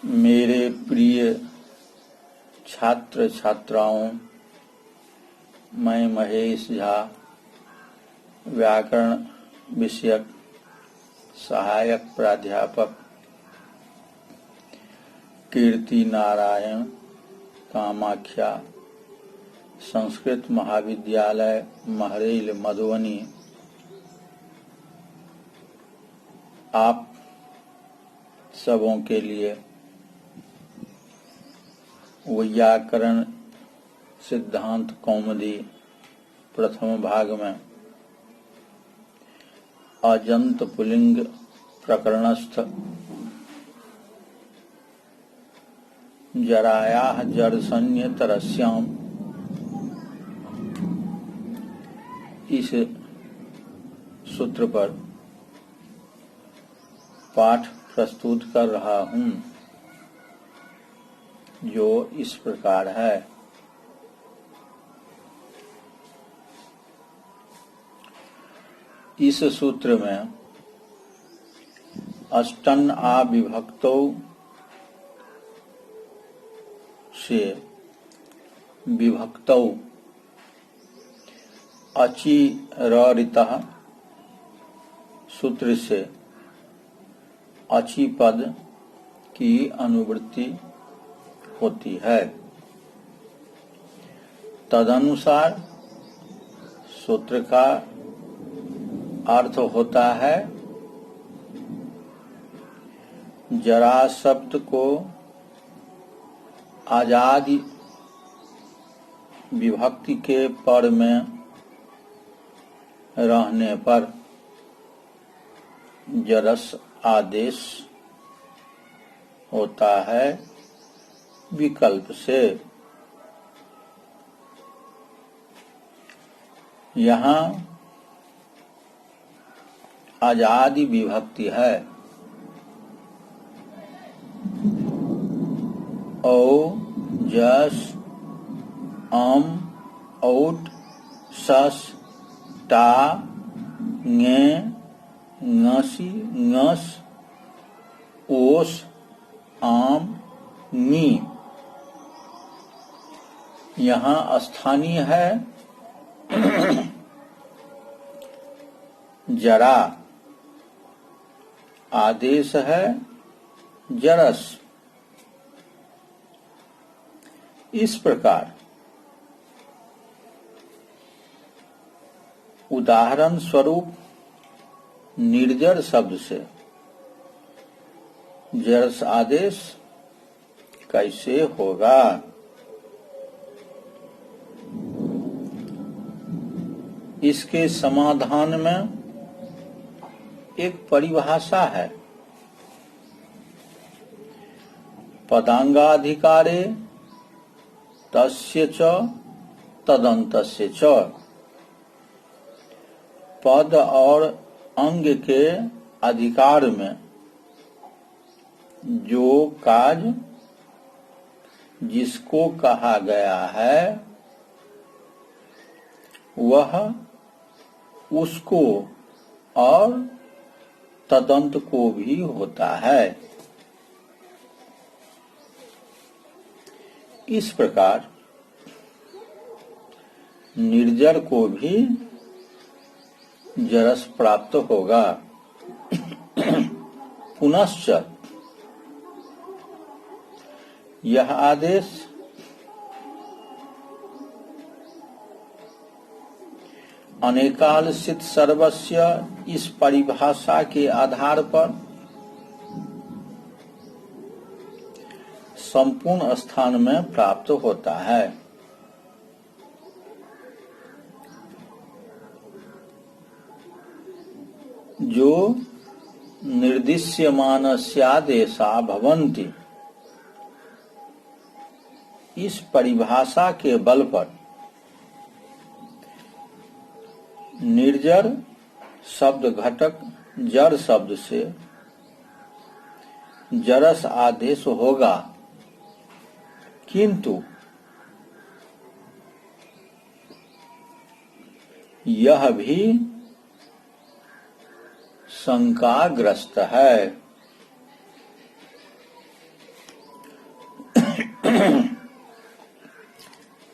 मेरे प्रिय छात्र छात्राओं, मैं महेश झा व्याकरण विषयक सहायक प्राध्यापक कीर्ति नारायण कामाख्या संस्कृत महाविद्यालय महरेल मधुबनी आप सबों के लिए व्याकरण सिद्धांत कौमुदी प्रथम भाग में अजंत पुल्लिंग प्रकरणस्थ जरायाः जरसन्य तरस्याम इस सूत्र पर पाठ प्रस्तुत कर रहा हूं, जो इस प्रकार है। इस सूत्र में अष्टन आ विभक्तौ से विभक्तौ अचि रितः सूत्र से अचि पद की अनुवृत्ति होती है। तदनुसार सूत्र का अर्थ होता है जरा शब्द को आजादी विभक्ति के पर में रहने पर जरस आदेश होता है विकल्प से। यहाँ आजादी विभक्ति है। औ जस औट सस टा ङे ङसी ङस ओस आम नी। यहाँ स्थानीय है जरा, आदेश है जरस। इस प्रकार उदाहरण स्वरूप निर्जर शब्द से जरस आदेश कैसे होगा? इसके समाधान में एक परिभाषा है। पदांगाधिकारे तस्य च तदन्तस्य च। पद और अंग के अधिकार में जो काज जिसको कहा गया है वह उसको और तदंत को भी होता है। इस प्रकार निर्जर को भी जरस प्राप्त होगा। पुनश्च यह आदेश अनेकालसित सर्वस्य इस परिभाषा के आधार पर संपूर्ण स्थान में प्राप्त होता है। जो निर्दिश्यमानस्यादेशा भवन्ति, इस परिभाषा के बल पर निर्जर शब्द घटक जर शब्द से जरस आदेश होगा, किंतु यह भी शंकाग्रस्त है।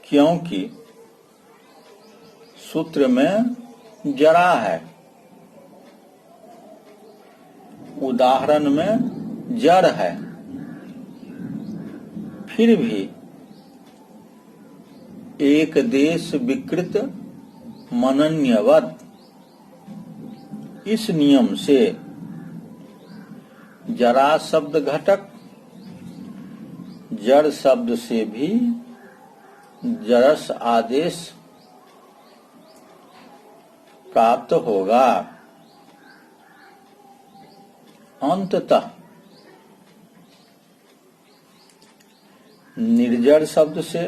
क्योंकि सूत्र में जरा है, उदाहरण में जड़ है। फिर भी एक देश विकृत मनन्यवत इस नियम से जरा शब्द घटक जड़ शब्द से भी जरस आदेश प्राप्त होगा। अंततः निर्जड़ शब्द से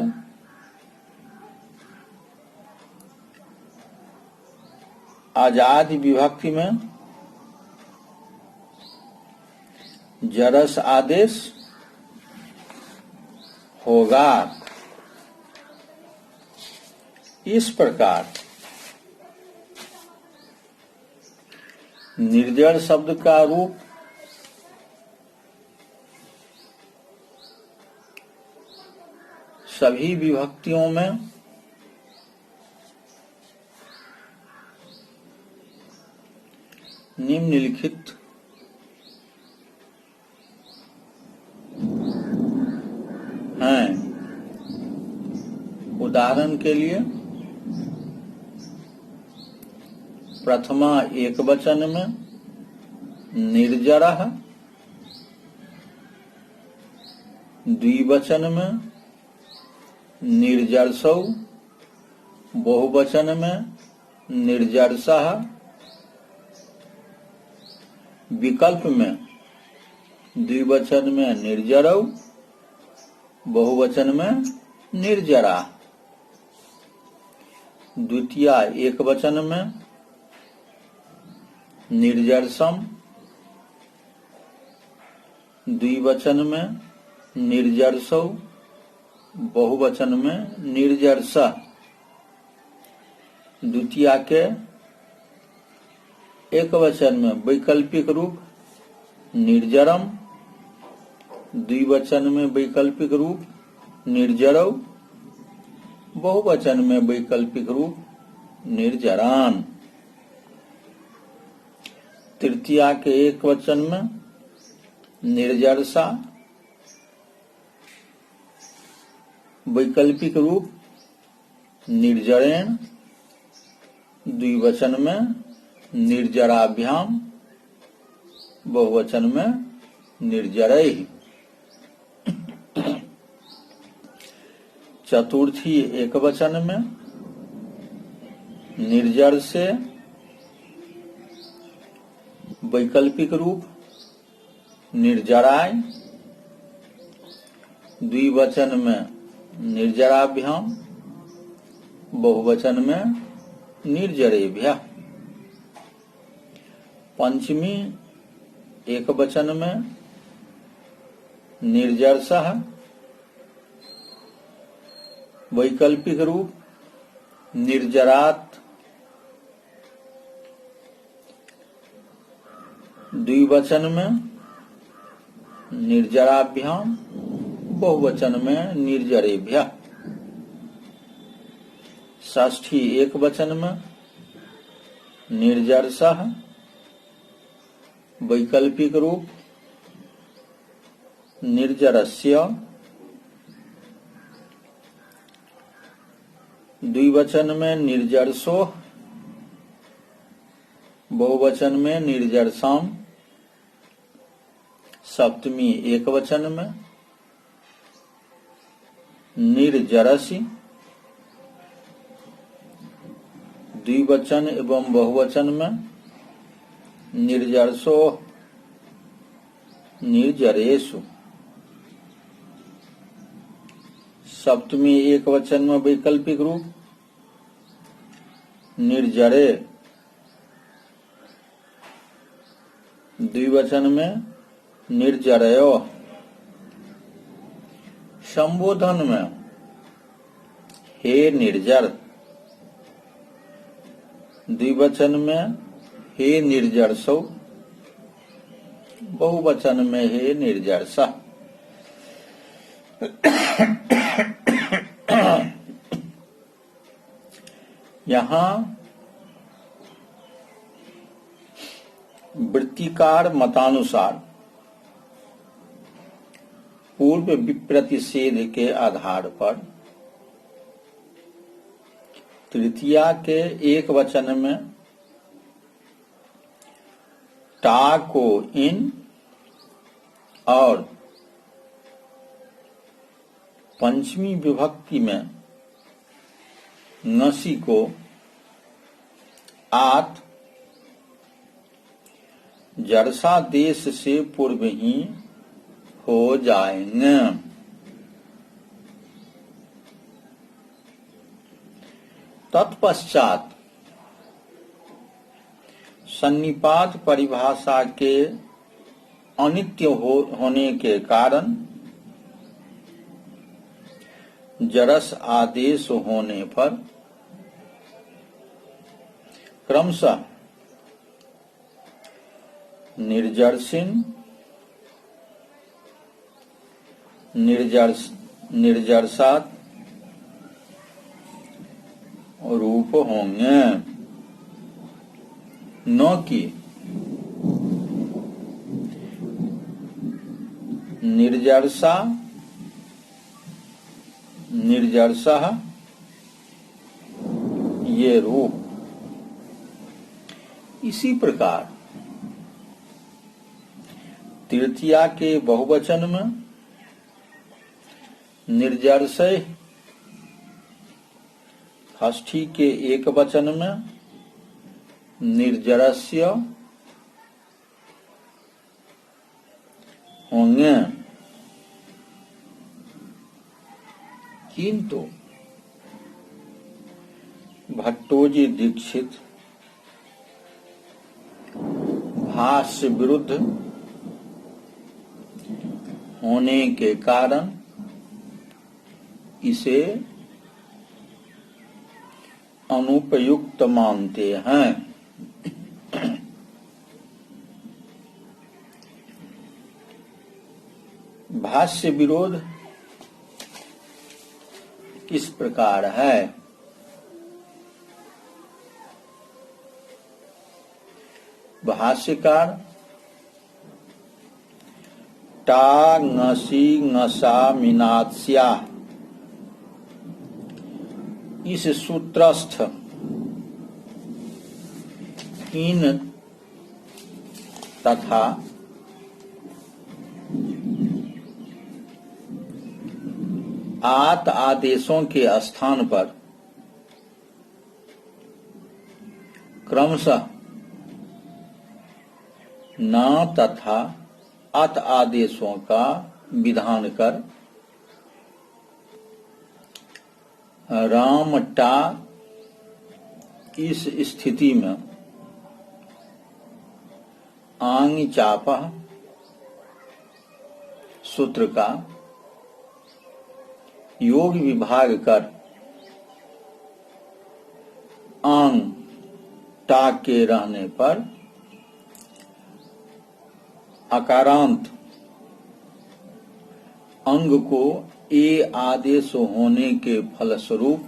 आजाद विभक्ति में जरस आदेश होगा। इस प्रकार निर्जड़ शब्द का रूप सभी विभक्तियों में निम्नलिखित हैं। उदाहरण के लिए प्रथमा एक वचन में निर्जरः, द्विवचन में निर्जरसौ, बहुवचन में निर्जरसः, विकल्प में द्विवचन में निर्जरौ, बहुवचन में निर्जरा। द्वितीय एक वचन में निर्जरसम, द्विवचन में निर्जरसौ, बहुवचन में निर्जरसः। द्वितीय के एक वचन में वैकल्पिक रूप निर्जरम, द्विवचन में वैकल्पिक रूप निर्जरौ, बहुवचन में वैकल्पिक रूप निर्जरान। तृतीय के एक वचन में निर्जरसा, वैकल्पिक रूप निर्जरेण, द्विवचन में निर्जराभ्याम, बहुवचन में निर्जरैः। चतुर्थी एक वचन में निर्जर से वैकल्पिक रूप निर्जराय, द्विवचन में निर्जराभ्याम, बहुवचन में निर्जरेभ्यः। पंचमी एक वचन में निर्जरसः, वैकल्पिक रूप निर्जरात्, द्विवचन में निर्जराभ्याम, बहुवचन में निर्जरेभ्यः। षष्ठी एक वचन में निर्जरसः, वैकल्पिक रूप निर्जरस्य, द्विवचन में निर्जरसो, बहुवचन में निर्जरसाम। सप्तमी एक वचन में निर्जरसी, द्विवचन एवं बहुवचन में निर्जरसो, निर्जरेषु। सप्तमी एक वचन में वैकल्पिक रूप निर्जरे, द्विवचन में निर्जरयो। संबोधन में हे निर्जर, द्विवचन में हे निर्जरसौ, बहुवचन में हे निर्जरसः। यहाँ वृत्तिकार मतानुसार पूर्व विप्रतिषेध के आधार पर तृतीया के एक वचन में टा को इन और पंचमी विभक्ति में नसी को आत जरसा देश से पूर्व ही हो जाएंगे। तत्पश्चात सन्निपात परिभाषा के अनित्य होने के कारण जरस आदेश होने पर क्रमशः निर्जरसिन निर्जरसात रूप होंगे, न कि निर्जरसा निर्जरसा ये रूप। इसी प्रकार तृतीया के बहुवचन में निर्जरसय, षष्ठी के एक वचन में निर्जरस्य होंगे, किंतु भट्टोजी दीक्षित भाष्य विरुद्ध होने के कारण इसे अनुपयुक्त मानते हैं। भाष्य विरोध किस प्रकार है? भाष्यकार टा ngसी ngसा मीनात्स्या इस सूत्रस्थ इन तथा आत आदेशों के स्थान पर क्रमशः न तथा अत आदेशों का विधान कर राम टा इस स्थिति में आंग चापा सूत्र का योग विभाग कर आंग टा के रहने पर अकारांत अंग को ए आदेश होने के फलस्वरूप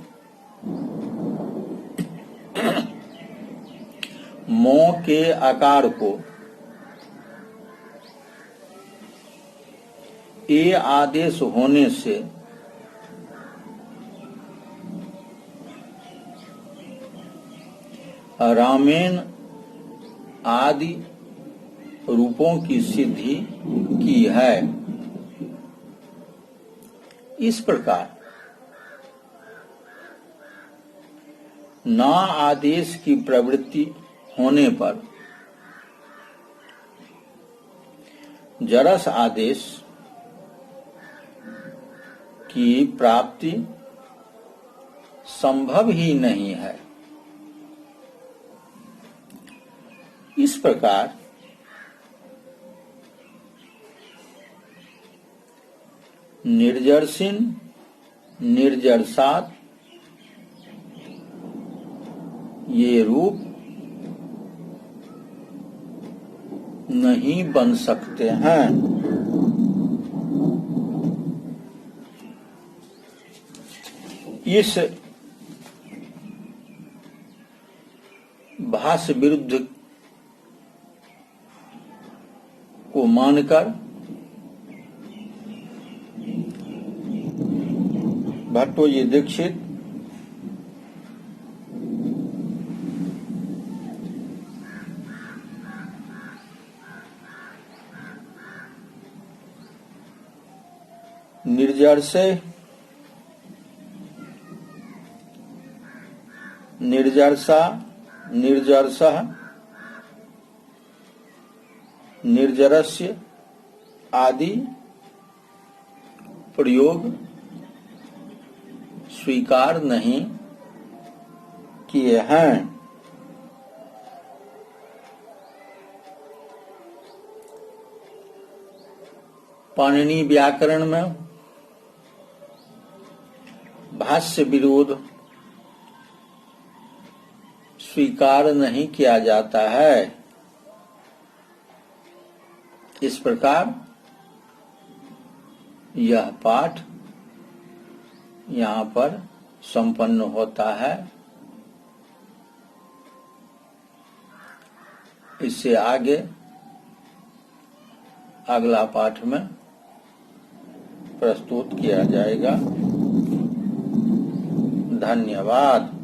मो के आकार को ए आदेश होने से रामेन आदि रूपों की सिद्धि की है। इस प्रकार ना आदेश की प्रवृत्ति होने पर जरस आदेश की प्राप्ति संभव ही नहीं है। इस प्रकार निर्जरसिन निर्जरसात ये रूप नहीं बन सकते हैं। इस भाष्य विरुद्ध को मानकर भट्टोजी दीक्षित निर्जरस्य आदि प्रयोग स्वीकार नहीं किए हैं। पाणिनि व्याकरण में भाष्य विरोध स्वीकार नहीं किया जाता है। इस प्रकार यह पाठ यहाँ पर संपन्न होता है। इससे आगे अगला पाठ में प्रस्तुत किया जाएगा। धन्यवाद।